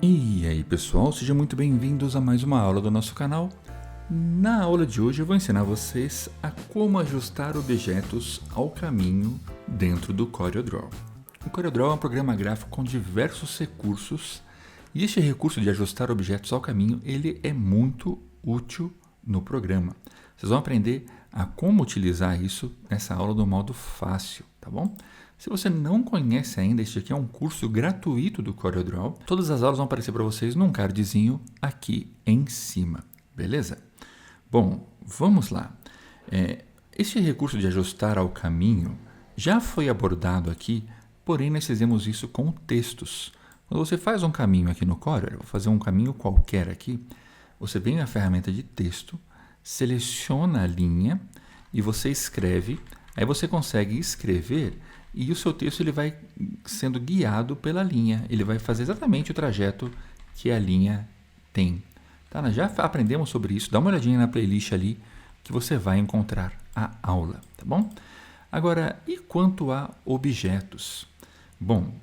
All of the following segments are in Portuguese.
E aí pessoal, sejam muito bem-vindos a mais uma aula do nosso canal. Na aula de hoje eu vou ensinar vocês a como ajustar objetos ao caminho dentro do CorelDRAW. O CorelDRAW é um programa gráfico com diversos recursos e este recurso de ajustar objetos ao caminho ele é muito útil no programa. Vocês vão aprender a como utilizar isso nessa aula do modo fácil, tá bom? Se você não conhece ainda, este aqui é um curso gratuito do CorelDRAW. Todas as aulas vão aparecer para vocês num cardzinho aqui em cima, beleza? Bom, vamos lá. Este recurso de ajustar ao caminho já foi abordado aqui, porém nós fizemos isso com textos. Quando você faz um caminho aqui no Corel, eu vou fazer um caminho qualquer aqui, você vem na ferramenta de texto, seleciona a linha e você escreve, aí você consegue escrever e o seu texto ele vai sendo guiado pela linha. Ele vai fazer exatamente o trajeto que a linha tem. Tá? Nós já aprendemos sobre isso. Dá uma olhadinha na playlist ali que você vai encontrar a aula. Tá bom? Agora, e quanto a objetos? Bom,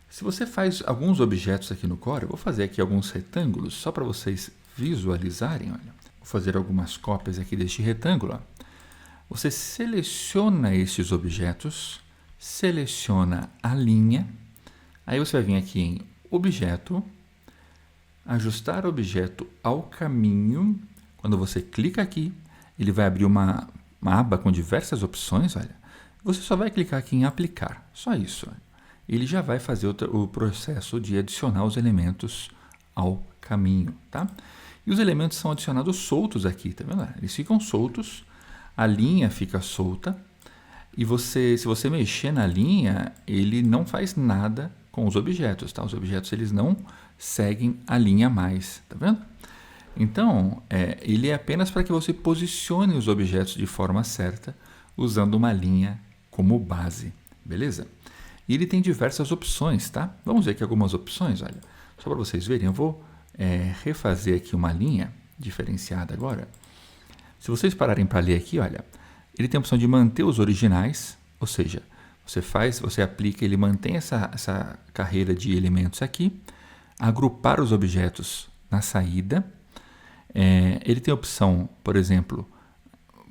se você faz alguns objetos aqui no Corel, eu vou fazer aqui alguns retângulos só para vocês visualizarem. Olha. Vou fazer algumas cópias aqui deste retângulo. Ó. Você seleciona estes objetos, seleciona a linha, aí você vai vir aqui em Objeto, Ajustar Objeto ao Caminho. Quando você clica aqui, ele vai abrir uma aba com diversas opções. Olha. Você só vai clicar aqui em Aplicar, só isso. Olha. Ele já vai fazer o processo de adicionar os elementos ao caminho. Tá? E os elementos são adicionados soltos aqui, tá vendo? Eles ficam soltos, a linha fica solta. E se você mexer na linha, ele não faz nada com os objetos, tá? Os objetos eles não seguem a linha mais, tá vendo? Então, ele é apenas para que você posicione os objetos de forma certa, usando uma linha como base, beleza? E ele tem diversas opções, tá? Vamos ver aqui algumas opções, olha. Só para vocês verem, eu vou refazer aqui uma linha diferenciada agora. Se vocês pararem para ler aqui, olha, ele tem a opção de manter os originais, ou seja, você aplica, ele mantém essa carreira de elementos aqui, agrupar os objetos na saída. Ele tem a opção, por exemplo,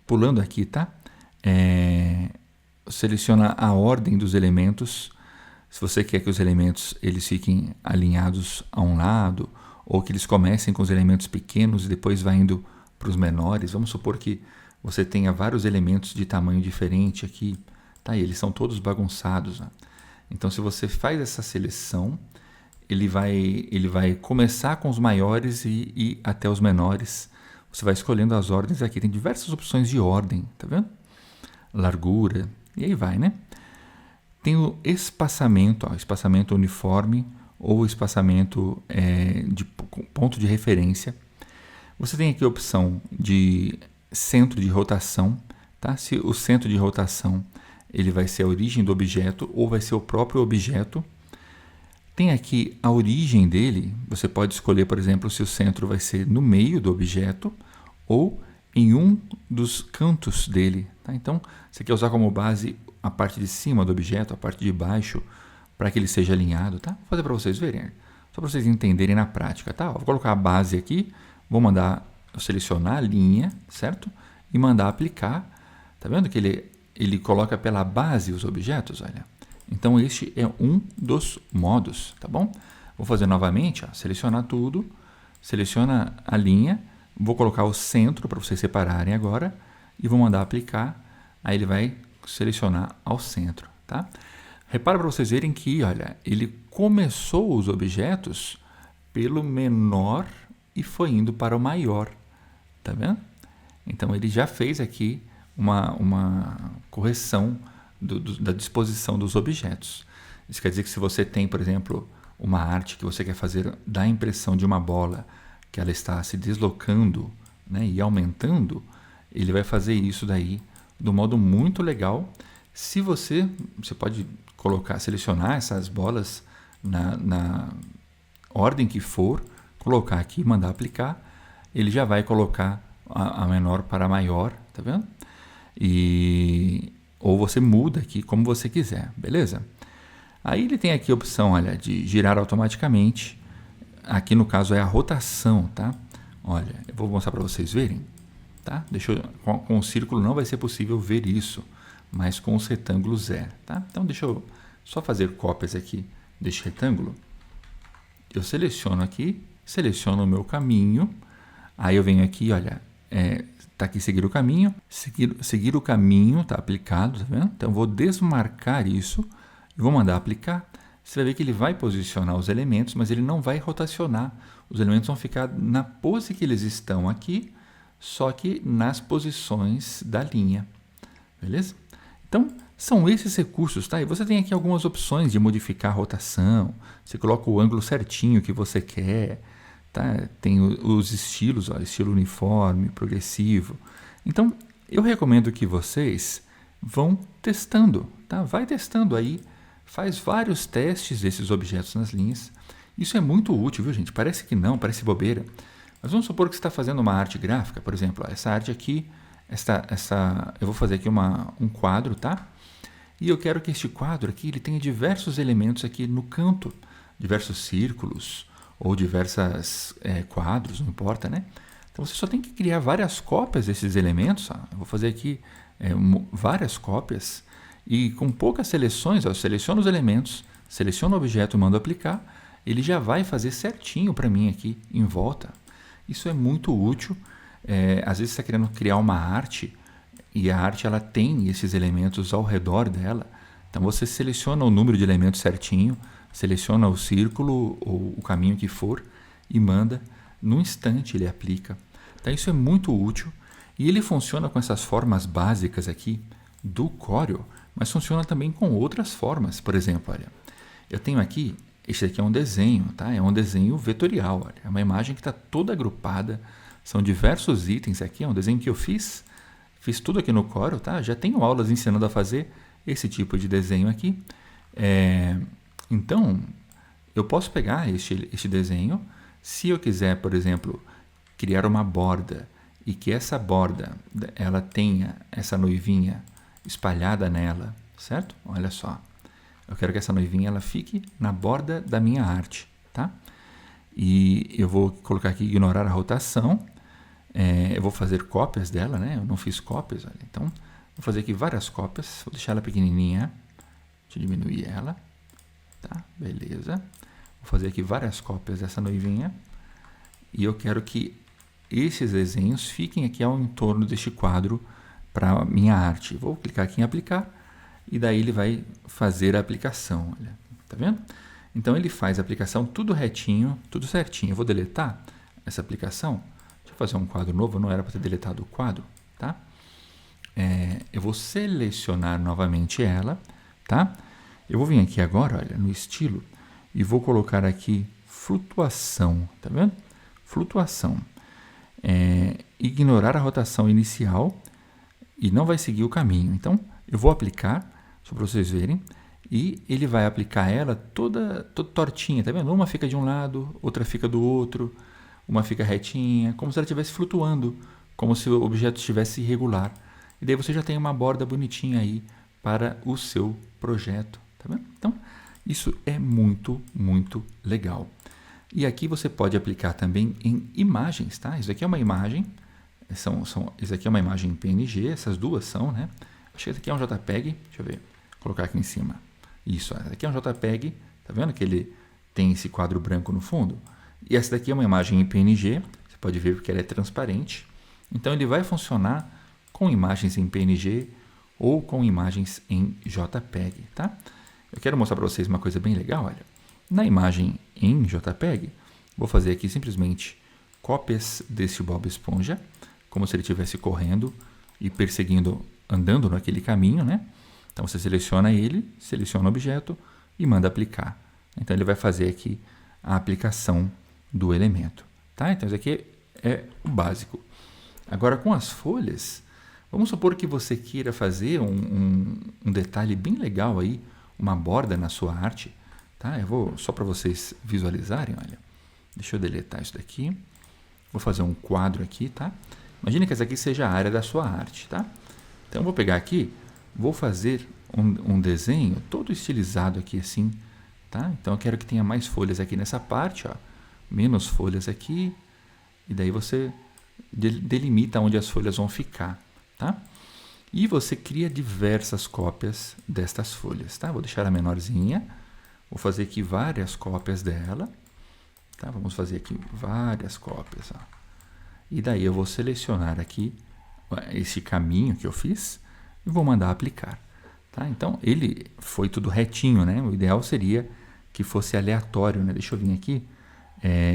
pulando aqui, tá? Seleciona a ordem dos elementos, se você quer que os elementos eles fiquem alinhados a um lado, ou que eles comecem com os elementos pequenos e depois vá indo para os menores. Vamos supor que você tenha vários elementos de tamanho diferente aqui, tá? E eles são todos bagunçados. Né? Então, se você faz essa seleção, ele vai começar com os maiores e ir até os menores. Você vai escolhendo as ordens aqui. Tem diversas opções de ordem, tá vendo? Largura, e aí vai, né? Tem o espaçamento, espaçamento uniforme ou espaçamento de ponto de referência. Você tem aqui a opção de centro de rotação, tá? Se o centro de rotação ele vai ser a origem do objeto ou vai ser o próprio objeto. Tem aqui a origem dele, você pode escolher, por exemplo, se o centro vai ser no meio do objeto ou em um dos cantos dele. Tá? Então, você quer usar como base a parte de cima do objeto, a parte de baixo, para que ele seja alinhado. Tá? Vou fazer para vocês verem, só para vocês entenderem na prática. Tá? Vou colocar a base aqui, vou mandar selecionar a linha, certo? E mandar aplicar. Tá vendo que ele coloca pela base os objetos? Olha. Então, este é um dos modos, tá bom? Vou fazer novamente, selecionar tudo, seleciona a linha, vou colocar o centro para vocês separarem agora e vou mandar aplicar, aí ele vai selecionar ao centro, tá? Repara para vocês verem que, olha, ele começou os objetos pelo menor e foi indo para o maior, tá vendo? Então, ele já fez aqui uma correção da disposição dos objetos. Isso quer dizer que se você tem, por exemplo, uma arte que você quer fazer da impressão de uma bola, que ela está se deslocando, né, e aumentando, ele vai fazer isso daí de um modo muito legal. Se você pode selecionar essas bolas na ordem que for, colocar aqui, mandar aplicar, ele já vai colocar a menor para a maior, tá vendo? Ou você muda aqui como você quiser, beleza? Aí ele tem aqui a opção, olha, de girar automaticamente. aqui no caso é a rotação, tá? Olha, eu vou mostrar para vocês verem, tá? Com o círculo não vai ser possível ver isso, mas com os retângulos é, tá? Então deixa eu só fazer cópias aqui deste retângulo. Eu seleciono aqui, seleciono o meu caminho, aí eu venho aqui, olha, tá aqui seguir o caminho, seguir o caminho, tá aplicado, tá vendo? Então eu vou desmarcar isso, e vou mandar aplicar. Você vai ver que ele vai posicionar os elementos, mas ele não vai rotacionar. Os elementos vão ficar na pose que eles estão aqui, só que nas posições da linha, beleza? Então, são esses recursos, tá? E você tem aqui algumas opções de modificar a rotação, você coloca o ângulo certinho que você quer, tá? Tem os estilos, ó, estilo uniforme, progressivo. Então, eu recomendo que vocês vão testando, tá? Vai testando aí, faz vários testes desses objetos nas linhas. Isso é muito útil, viu, gente? Parece que não, parece bobeira. Mas vamos supor que você está fazendo uma arte gráfica, por exemplo, ó, essa arte aqui, eu vou fazer aqui um quadro, tá? E eu quero que este quadro aqui ele tenha diversos elementos aqui no canto, diversos círculos ou diversos quadros, não importa, né? Então você só tem que criar várias cópias desses elementos. Ó. Eu vou fazer aqui várias cópias e com poucas seleções, ó, eu seleciono os elementos, seleciono o objeto, mando aplicar, ele já vai fazer certinho para mim aqui em volta. Isso é muito útil. Às vezes você está querendo criar uma arte e a arte ela tem esses elementos ao redor dela. Então você seleciona o número de elementos certinho, seleciona o círculo ou o caminho que for e manda. No instante ele aplica. Então isso é muito útil e ele funciona com essas formas básicas aqui do Corel, mas funciona também com outras formas. Por exemplo, olha, eu tenho aqui, este aqui é um desenho, tá? É um desenho vetorial, olha, é uma imagem que está toda agrupada, são diversos itens aqui, é um desenho que eu fiz tudo aqui no Corel, tá? Já tenho aulas ensinando a fazer esse tipo de desenho aqui. Então, eu posso pegar este desenho, se eu quiser, por exemplo, criar uma borda e que essa borda ela tenha essa noivinha espalhada nela, certo? Olha só, eu quero que essa noivinha ela fique na borda da minha arte, tá? E eu vou colocar aqui ignorar a rotação. Eu vou fazer cópias dela, né? Eu não fiz cópias, olha. Então vou fazer aqui várias cópias, vou deixar ela pequenininha, deixa eu diminuir ela, tá? Beleza. Vou fazer aqui várias cópias dessa noivinha e eu quero que esses desenhos fiquem aqui ao entorno deste quadro para minha arte. Vou clicar aqui em aplicar e daí ele vai fazer a aplicação, olha, tá vendo? Então ele faz a aplicação tudo retinho, tudo certinho. Eu vou deletar essa aplicação, deixa eu fazer um quadro novo, não era para ter deletado o quadro, tá? Eu vou selecionar novamente ela, tá? Eu vou vir aqui agora, olha, no estilo e vou colocar aqui flutuação, tá vendo? Flutuação. Ignorar a rotação inicial e não vai seguir o caminho. Então, eu vou aplicar, só para vocês verem, e ele vai aplicar ela toda tortinha, tá vendo? Uma fica de um lado, outra fica do outro, uma fica retinha, como se ela estivesse flutuando, como se o objeto estivesse irregular. E daí você já tem uma borda bonitinha aí para o seu projeto, tá vendo? Então, isso é muito, muito legal. E aqui você pode aplicar também em imagens, tá? Isso aqui é uma imagem, isso aqui é uma imagem em PNG, essas duas são, né? Acho que esse aqui é um JPEG, deixa eu ver, vou colocar aqui em cima. Isso, esse aqui é um JPEG, tá vendo que ele tem esse quadro branco no fundo? E essa daqui é uma imagem em PNG, você pode ver porque ela é transparente. Então ele vai funcionar com imagens em PNG ou com imagens em JPEG, tá? Eu quero mostrar para vocês uma coisa bem legal, olha. Na imagem em JPEG, vou fazer aqui simplesmente cópias desse Bob Esponja, como se ele estivesse correndo e perseguindo, andando naquele caminho, né? Então você seleciona ele, seleciona o objeto e manda aplicar. Então ele vai fazer aqui a aplicação do elemento, tá? Então isso aqui é o básico. Agora com as folhas, vamos supor que você queira fazer um detalhe bem legal aí, uma borda na sua arte, tá? Eu vou, só para vocês visualizarem, olha, deixa eu deletar isso daqui, vou fazer um quadro aqui, tá? Imagina que essa aqui seja a área da sua arte, tá? Então eu vou pegar aqui, vou fazer um desenho todo estilizado aqui assim, tá? Então eu quero que tenha mais folhas aqui nessa parte, ó. menos folhas aqui, e daí você delimita onde as folhas vão ficar, tá? E você cria diversas cópias destas folhas, tá? Vou deixar ela menorzinha, vou fazer aqui várias cópias dela, tá? Vamos fazer aqui várias cópias, ó. E daí eu vou selecionar aqui esse caminho que eu fiz e vou mandar aplicar, tá? Então ele foi tudo retinho, né? O ideal seria que fosse aleatório, né? Deixa eu vir aqui,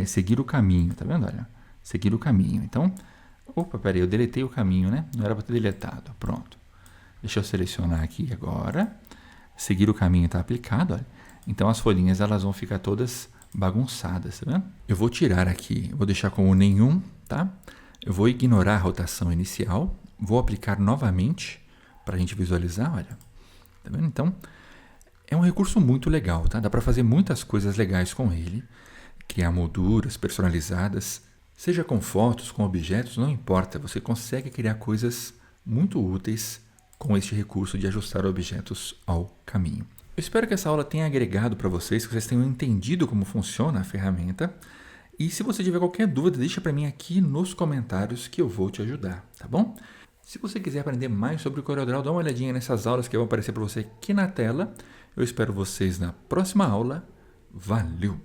seguir o caminho, tá vendo? Olha, seguir o caminho. Então, opa, peraí, eu deletei o caminho, né? Não era para ter deletado, pronto. Deixa eu selecionar aqui agora, seguir o caminho está aplicado, olha. Então as folhinhas elas vão ficar todas bagunçadas, tá vendo? Eu vou tirar aqui, vou deixar como nenhum, tá? Eu vou ignorar a rotação inicial, vou aplicar novamente para a gente visualizar, olha. Tá vendo? Então, é um recurso muito legal, tá? Dá para fazer muitas coisas legais com ele, criar molduras personalizadas, seja com fotos, com objetos, não importa, você consegue criar coisas muito úteis com este recurso de ajustar objetos ao caminho. Eu espero que essa aula tenha agregado para vocês, que vocês tenham entendido como funciona a ferramenta. E se você tiver qualquer dúvida, deixa para mim aqui nos comentários que eu vou te ajudar, tá bom? Se você quiser aprender mais sobre o CorelDRAW, dá uma olhadinha nessas aulas que vão aparecer para você aqui na tela. Eu espero vocês na próxima aula. Valeu!